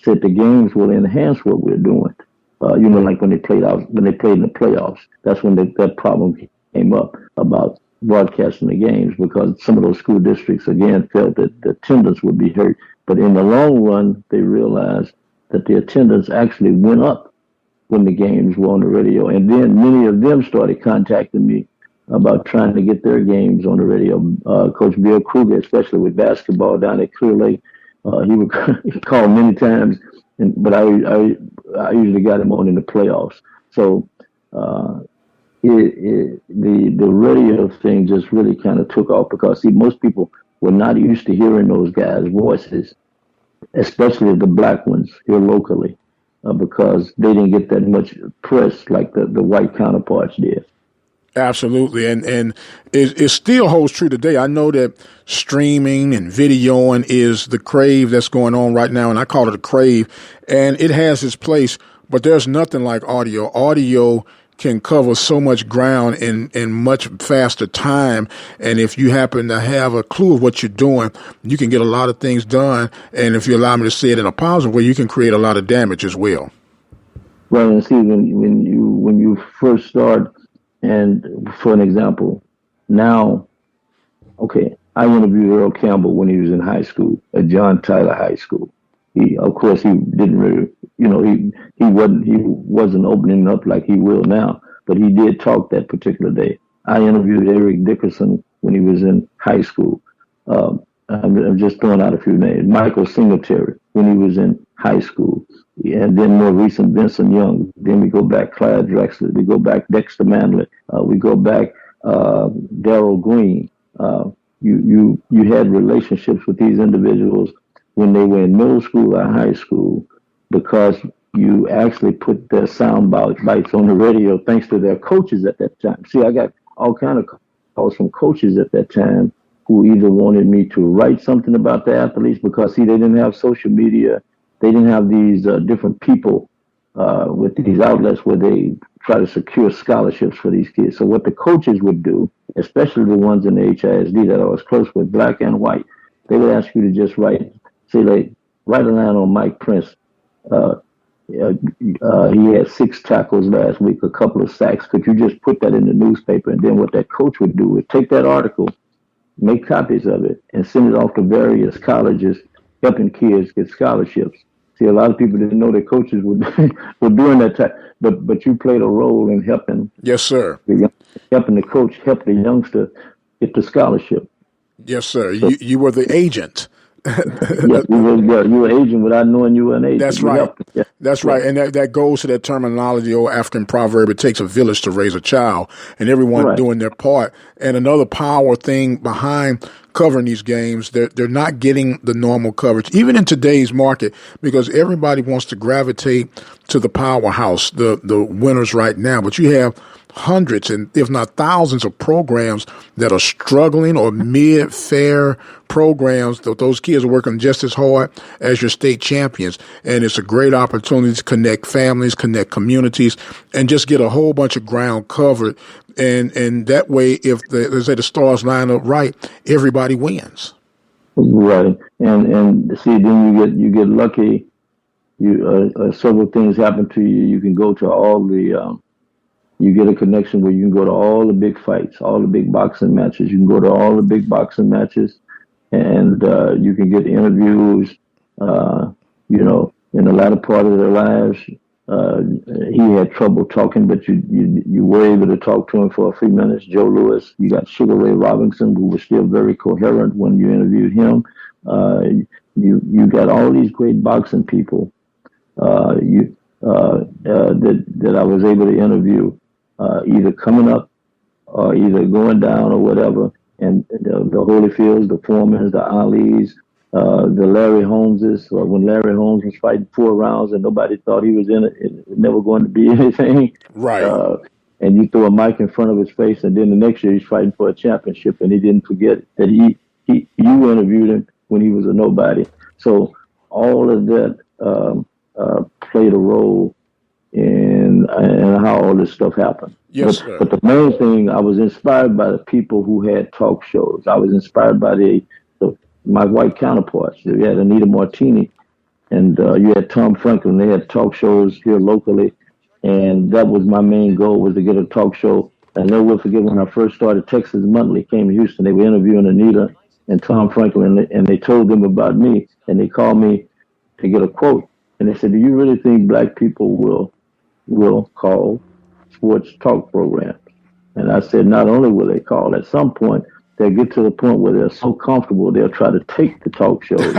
said the games will enhance what we're doing. Like when they played in the playoffs, that's when that problem came up about broadcasting the games because some of those school districts again felt that the attendance would be hurt. But in the long run, they realized that the attendance actually went up when the games were on the radio. And then many of them started contacting me about trying to get their games on the radio. Coach Bill Kruger, especially with basketball down at Clear Lake, he would call many times, but I usually got him on in the playoffs. So the radio thing just really kind of took off because most people were not used to hearing those guys' voices, especially the black ones here locally, because they didn't get that much press like the white counterparts did. Absolutely. And it still holds true today. I know that streaming and videoing is the crave that's going on right now, and I call it a crave, and it has its place, but there's nothing like audio. Audio can cover so much ground in much faster time. And if you happen to have a clue of what you're doing, you can get a lot of things done. And if you allow me to say it in a positive way, you can create a lot of damage as well. Well, and see, when you first start, and for an example, now, okay, I interviewed Earl Campbell when he was in high school at John Tyler High School. He didn't really, he wasn't opening up like he will now, but he did talk that particular day. I interviewed Eric Dickerson when he was in high school. I'm just throwing out a few names. Michael Singletary when he was in high school. And then more recent, Vincent Young. Then we go back, Clyde Drexler. We go back, Dexter Manley. We go back, Darrell Green. You had relationships with these individuals when they were in middle school or high school because you actually put their sound bites on the radio thanks to their coaches at that time. See, I got all kind of calls from coaches at that time who either wanted me to write something about the athletes because, see, they didn't have social media. They didn't have these different people with these outlets where they try to secure scholarships for these kids. So what the coaches would do, especially the ones in the HISD that I was close with, black and white, they would ask you to just write a line on Mike Prince. He had 6 tackles last week, a couple of sacks. Could you just put that in the newspaper? And then what that coach would do is take that article, make copies of it, and send it off to various colleges, helping kids get scholarships. See, a lot of people didn't know that coaches were doing that type, but you played a role in helping. Yes, sir. Helping the coach help the youngster get the scholarship. Yes, sir. So, you were the agent Yes, you were aging without knowing you were an agent. That's You right. helped them. Yeah. That's right. And that goes to that terminology, old African proverb, it takes a village to raise a child, and everyone Right. doing their part. And another power thing behind covering these games, they're not getting the normal coverage, even in today's market, because everybody wants to gravitate to the powerhouse, the winners right now. But you have hundreds and if not thousands of programs that are struggling or mid-fair programs that those kids are working just as hard as your state champions. And it's a great opportunity to connect families, connect communities, and just get a whole bunch of ground covered. And that way, if let's say the stars line up right, everybody wins. Right. And see, then you get lucky. Several things happen to you. You can go to all the you get a connection where you can go to all the big fights, all the big boxing matches. You can go to all the big boxing matches, and you can get interviews. In the latter part of their lives, he had trouble talking, but you were able to talk to him for a few minutes. Joe Louis, you got Sugar Ray Robinson, who was still very coherent when you interviewed him. You got all these great boxing people. That I was able to interview, either coming up or either going down or whatever. And the Holyfields, the Foremans, the Alis, the Larry Holmeses. When Larry Holmes was fighting 4 rounds and nobody thought he was in it, never going to be anything. Right. And you throw a mic in front of his face, and then the next year he's fighting for a championship, and he didn't forget that you interviewed him when he was a nobody. So all of that played a role in how all this stuff happened. Yes, sir. But the main thing, I was inspired by the people who had talk shows. I was inspired by my white counterparts. You had Anita Martini, and you had Tom Franklin. They had talk shows here locally, and that was my main goal, was to get a talk show. I never will forget when I first started. Texas Monthly came to Houston. They were interviewing Anita and Tom Franklin, and they told them about me, and they called me to get a quote. And they said, "Do you really think black people will call sports talk programs?" And I said, "Not only will they call, at some point they'll get to the point where they're so comfortable they'll try to take the talk shows,"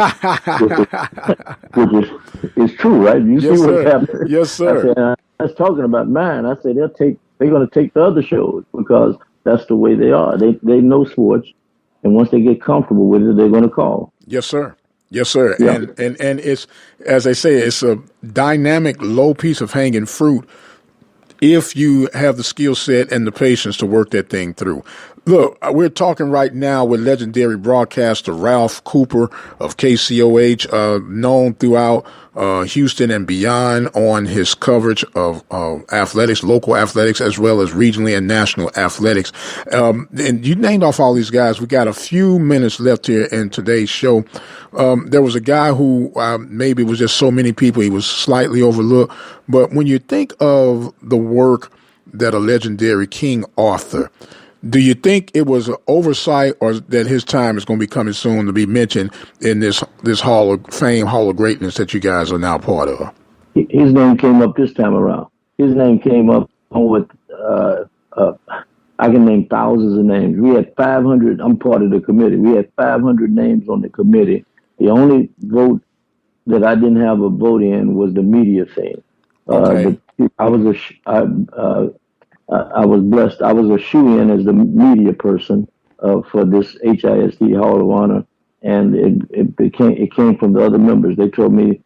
which is true, right? You Yes, see what's sir. happening. Yes, sir. I said, I was talking about mine. I said they're going to take the other shows because that's the way they are. They know sports, and once they get comfortable with it, they're going to call. Yes, sir. Yes, sir. Yeah. And it's, as they say, it's a dynamic, low piece of hanging fruit if you have the skill set and the patience to work that thing through. Look, we're talking right now with legendary broadcaster Ralph Cooper of KCOH, known throughout Houston and beyond on his coverage of athletics, local athletics, as well as regionally and national athletics. And you named off all these guys. We got a few minutes left here in today's show. There was a guy who maybe it was just so many people, he was slightly overlooked. But when you think of the work that a legendary King Arthur, do you think it was an oversight, or that his time is going to be coming soon to be mentioned in this Hall of Fame, Hall of Greatness that you guys are now part of? His name came up this time around. His name came up with, I can name thousands of names. We had 500, I'm part of the committee. We had 500 names on the committee. The only vote that I didn't have a vote in was the media thing. Okay. I was blessed. I was a shoe-in as the media person for this HISD Hall of Honor, and it came from the other members. They told me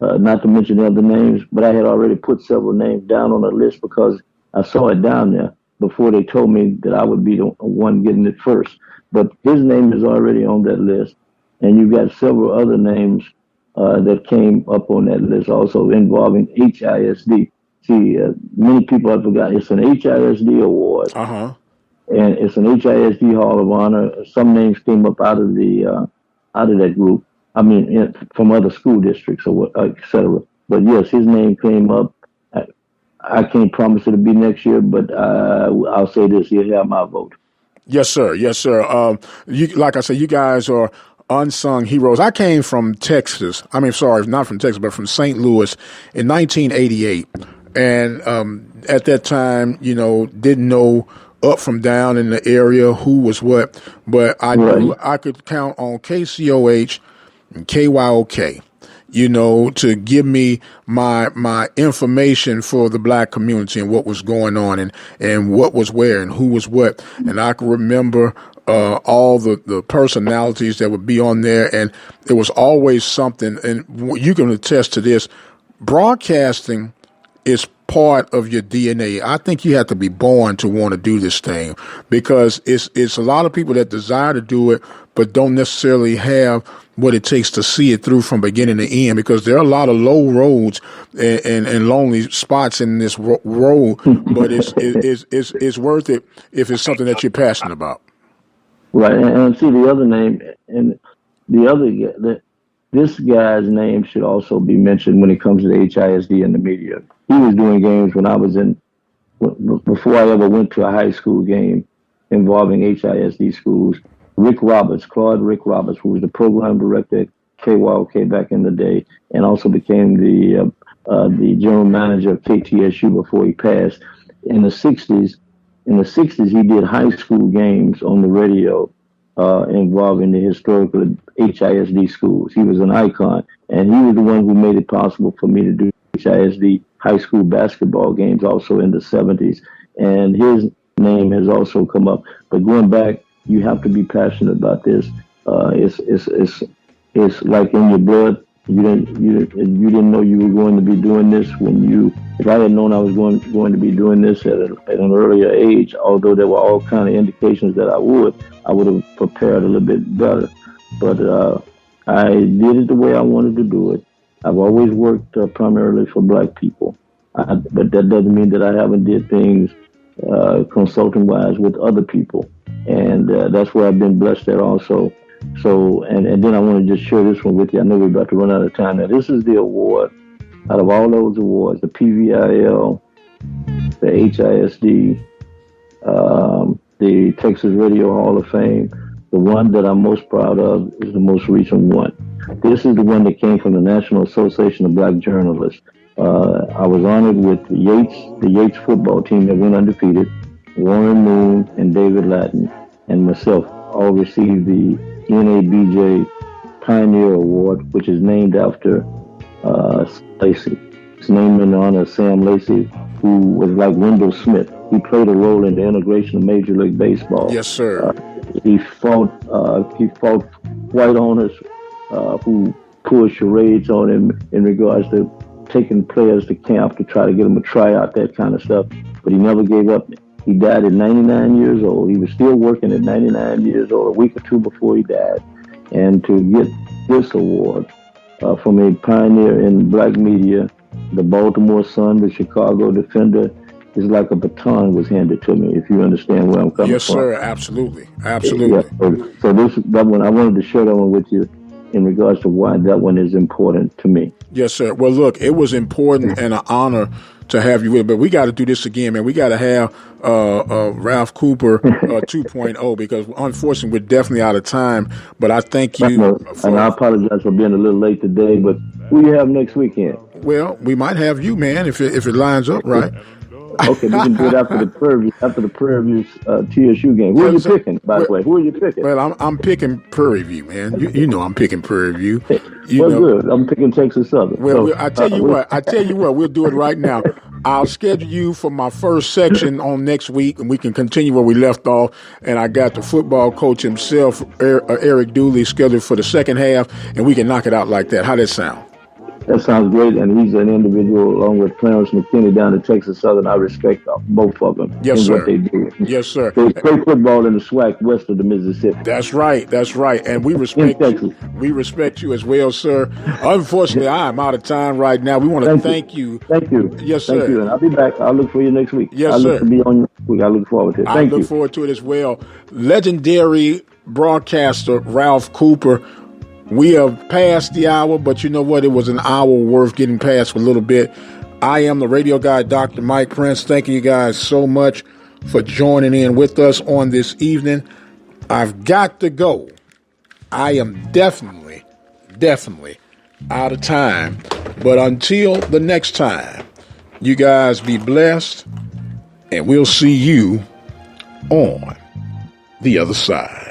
not to mention the other names, but I had already put several names down on the list because I saw it down there before they told me that I would be the one getting it first. But his name is already on that list, and you've got several other names that came up on that list also involving HISD. See, many people have forgotten it's an HISD award, and it's an HISD Hall of Honor. Some names came up out of that group. I mean, from other school districts or et cetera. But yes, his name came up. I can't promise it'll be next year, but I'll say this: he'll have my vote. Yes, sir. Yes, sir. Like I said, you guys are unsung heroes. I came from Texas. I mean, sorry, not from Texas, but from St. Louis in 1988. And at that time, didn't know up from down in the area who was what, but I knew I could count on KCOH and KYOK, to give me my information for the black community and what was going on and what was where and who was what. And I can remember all the personalities that would be on there, and it was always something. And you can attest to this. Broadcasting is part of your DNA. I think you have to be born to want to do this thing, because it's a lot of people that desire to do it but don't necessarily have what it takes to see it through from beginning to end, because there are a lot of low roads and lonely spots in this road, but it's worth it if it's something that you're passionate about. Right, and see the other name, and the other this guy's name should also be mentioned when it comes to the HISD and the media. He was doing games when I was before I ever went to a high school game involving HISD schools. Claude Rick Roberts, who was the program director at KYOK back in the day, and also became the general manager of KTSU before he passed. In the 60s, he did high school games on the radio involving the historical HISD schools. He was an icon, and he was the one who made it possible for me to do HISD high school basketball games also in the 70s. And his name has also come up. But going back, you have to be passionate about this. It's like in your blood. You didn't know you were going to be doing this if I had known I was going to be doing this at an earlier age, although there were all kind of indications that I would have prepared a little bit better. But I did it the way I wanted to do it. I've always worked primarily for black people, but that doesn't mean that I haven't did things consulting-wise with other people, and that's where I've been blessed at also. So, and then I want to just share this one with you. I know we're about to run out of time now. This is the award, out of all those awards, the PVIL, the HISD, the Texas Radio Hall of Fame. The one that I'm most proud of is the most recent one. This is the one that came from the National Association of Black Journalists. I was honored with the Yates football team that went undefeated. Warren Moon and David Lattin and myself all received the NABJ Pioneer Award, which is named after Lacey. It's named in honor of Sam Lacey, who was like Wendell Smith. He played a role in the integration of Major League Baseball. Yes, sir. He fought white owners who pulled charades on him in regards to taking players to camp to try to get them a tryout, that kind of stuff. But he never gave up. He died at 99 years old. He was still working at 99 years old, a week or two before he died. And to get this award from a pioneer in black media, the Baltimore Sun, the Chicago Defender, is like a baton was handed to me, if you understand where I'm coming from. Yes, sir. Absolutely. Absolutely. Yeah. So that one, I wanted to share that one with you in regards to why that one is important to me. Yes, sir. Well, look, it was important and an honor to have you with, but we got to do this again, man. We got to have Ralph Cooper 2.0, because unfortunately we're definitely out of time. But I thank you. And I apologize for being a little late today, but who you have next weekend? Well, we might have you, man, if it lines up right. Okay, we can do it after the Prairie View TSU game. Who are you picking, by the way? Who are you picking? Well, I'm picking Prairie View, man. You know I'm picking Prairie View. Good. I'm picking Texas Southern. Well, I tell you what, we'll do it right now. I'll schedule you for my first section on next week, and we can continue where we left off. And I got the football coach himself, Eric Dooley, scheduled for the second half, and we can knock it out like that. How does that sound? That sounds great, and he's an individual along with Clarence McKinney down at Texas Southern. I respect both of them. Yes, sir. What they do. Yes, sir. They play football in the SWAC west of the Mississippi. That's right. And we respect you. We respect you as well, sir. Unfortunately, I am out of time right now. We want to thank you. Thank you. Yes, sir. Thank you, and I'll be back. I'll look for you next week. Yes, I'll sir. look to be on next week. I look forward to it. I look forward to it as well. Legendary broadcaster Ralph Cooper. We have passed the hour, but you know what? It was an hour worth getting past for a little bit. I am the radio guy, Dr. Mike Prince. Thank you guys so much for joining in with us on this evening. I've got to go. I am definitely out of time. But until the next time, you guys be blessed, and we'll see you on the other side.